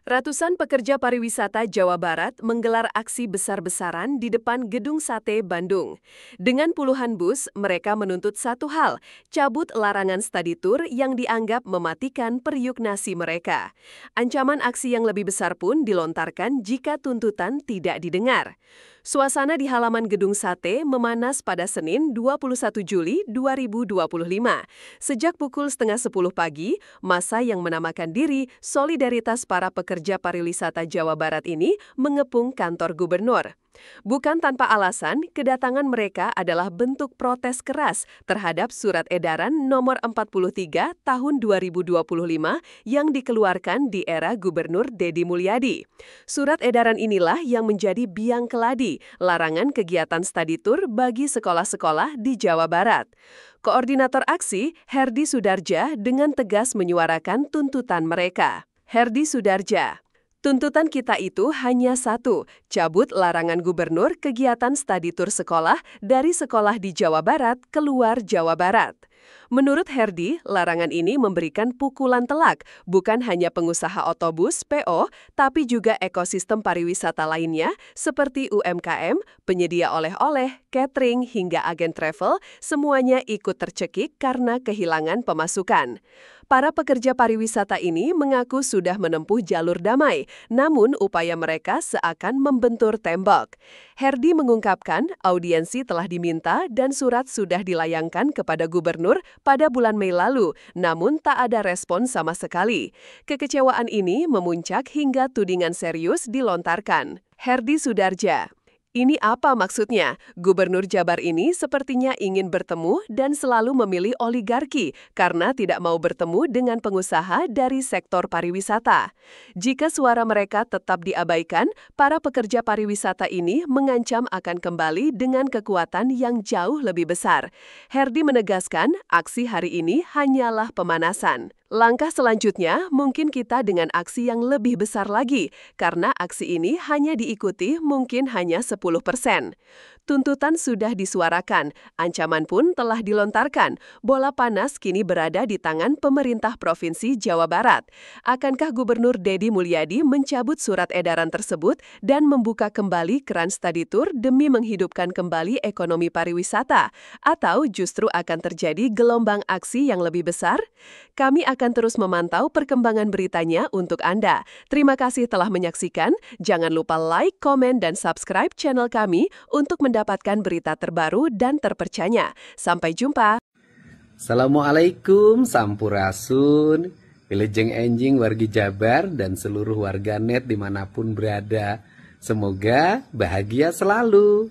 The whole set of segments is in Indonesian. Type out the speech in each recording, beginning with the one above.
Ratusan pekerja pariwisata Jawa Barat menggelar aksi besar-besaran di depan Gedung Sate Bandung. Dengan puluhan bus, mereka menuntut satu hal, cabut larangan study tour yang dianggap mematikan periuk nasi mereka. Ancaman aksi yang lebih besar pun dilontarkan jika tuntutan tidak didengar. Suasana di halaman Gedung Sate memanas pada Senin 21 Juli 2025. Sejak pukul setengah 10 pagi, massa yang menamakan diri Solidaritas Para Pekerja Pariwisata Jawa Barat ini mengepung kantor gubernur. Bukan tanpa alasan, kedatangan mereka adalah bentuk protes keras terhadap Surat Edaran Nomor 43 Tahun 2025 yang dikeluarkan di era Gubernur Deddy Mulyadi. Surat edaran inilah yang menjadi biang keladi larangan kegiatan study tour bagi sekolah-sekolah di Jawa Barat. Koordinator aksi, Herdi Sudarja, dengan tegas menyuarakan tuntutan mereka. Herdi Sudarja: tuntutan kita itu hanya satu, cabut larangan gubernur kegiatan study tour sekolah dari sekolah di Jawa Barat keluar Jawa Barat. Menurut Herdi, larangan ini memberikan pukulan telak bukan hanya pengusaha otobus, PO, tapi juga ekosistem pariwisata lainnya seperti UMKM, penyedia oleh-oleh, catering, hingga agen travel, semuanya ikut tercekik karena kehilangan pemasukan. Para pekerja pariwisata ini mengaku sudah menempuh jalur damai, namun upaya mereka seakan membentur tembok. Herdi mengungkapkan audiensi telah diminta dan surat sudah dilayangkan kepada gubernur pada bulan Mei lalu, namun tak ada respon sama sekali. Kekecewaan ini memuncak hingga tudingan serius dilontarkan. Herdi Sudarja: ini apa maksudnya? Gubernur Jabar ini sepertinya ingin bertemu dan selalu memilih oligarki karena tidak mau bertemu dengan pengusaha dari sektor pariwisata. Jika suara mereka tetap diabaikan, para pekerja pariwisata ini mengancam akan kembali dengan kekuatan yang jauh lebih besar. Herdi menegaskan, aksi hari ini hanyalah pemanasan. Langkah selanjutnya mungkin kita dengan aksi yang lebih besar lagi, karena aksi ini hanya diikuti mungkin hanya 10%. Tuntutan sudah disuarakan, ancaman pun telah dilontarkan. Bola panas kini berada di tangan pemerintah Provinsi Jawa Barat. Akankah Gubernur Deddy Mulyadi mencabut surat edaran tersebut dan membuka kembali keran study tour demi menghidupkan kembali ekonomi pariwisata? Atau justru akan terjadi gelombang aksi yang lebih besar? Kami akan terus memantau perkembangan beritanya untuk Anda. Terima kasih telah menyaksikan. Jangan lupa like, komen, dan subscribe channel kami untuk mendapatkan berita terbaru dan terpercaya. Sampai jumpa. Assalamualaikum, sampurasun, wilujeng enjing wargi Jabar dan seluruh warganet dimanapun berada. Semoga bahagia selalu.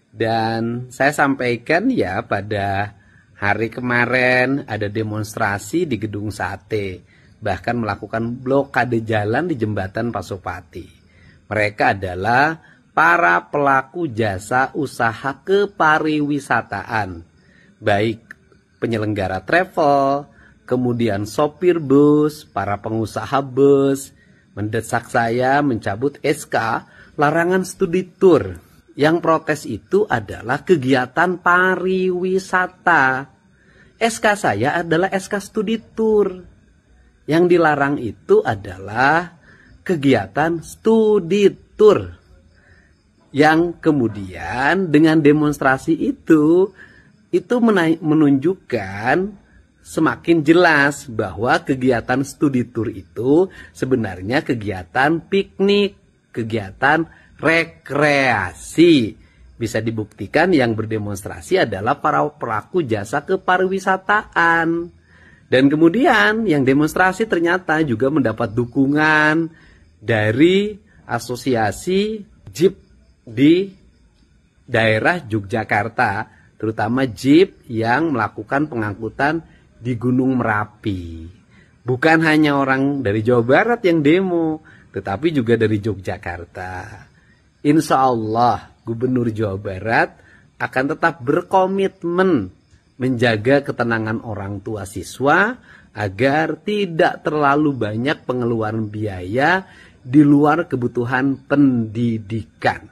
Dan saya sampaikan ya, pada hari kemarin ada demonstrasi di Gedung Sate, bahkan melakukan blokade jalan di Jembatan Pasopati. Mereka adalah para pelaku jasa usaha kepariwisataan, baik penyelenggara travel, kemudian sopir bus, para pengusaha bus, mendesak saya mencabut SK larangan studi tour. Yang protes itu adalah kegiatan pariwisata. SK saya adalah SK studi tour. Yang dilarang itu adalah kegiatan studi tour. Yang kemudian dengan demonstrasi itu menunjukkan semakin jelas bahwa kegiatan studi tour itu sebenarnya kegiatan piknik, kegiatan rekreasi. Bisa dibuktikan yang berdemonstrasi adalah para pelaku jasa kepariwisataan. Dan kemudian yang demonstrasi ternyata juga mendapat dukungan dari asosiasi Jeep di daerah Yogyakarta, terutama Jeep yang melakukan pengangkutan di Gunung Merapi. Bukan hanya orang dari Jawa Barat yang demo, tetapi juga dari Yogyakarta. Insya Allah Gubernur Jawa Barat akan tetap berkomitmen menjaga ketenangan orang tua siswa agar tidak terlalu banyak pengeluaran biaya di luar kebutuhan pendidikan.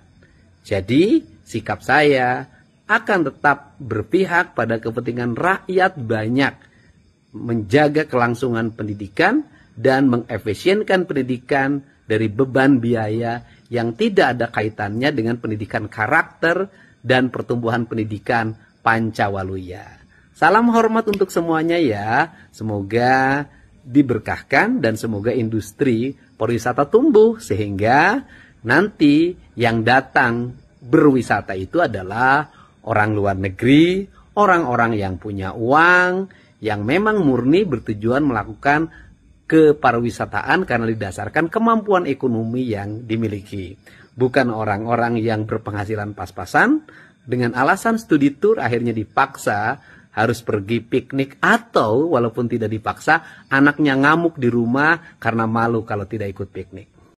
Jadi sikap saya akan tetap berpihak pada kepentingan rakyat banyak, menjaga kelangsungan pendidikan dan mengefisienkan pendidikan dari beban biaya yang tidak ada kaitannya dengan pendidikan karakter dan pertumbuhan pendidikan Pancawaluya. Salam hormat untuk semuanya ya. Semoga diberkahkan dan semoga industri pariwisata tumbuh sehingga nanti yang datang berwisata itu adalah orang luar negeri, orang-orang yang punya uang, yang memang murni bertujuan melakukan kepariwisataan karena didasarkan kemampuan ekonomi yang dimiliki. Bukan orang-orang yang berpenghasilan pas-pasan, dengan alasan studi tour akhirnya dipaksa harus pergi piknik atau walaupun tidak dipaksa, anaknya ngamuk di rumah karena malu kalau tidak ikut piknik.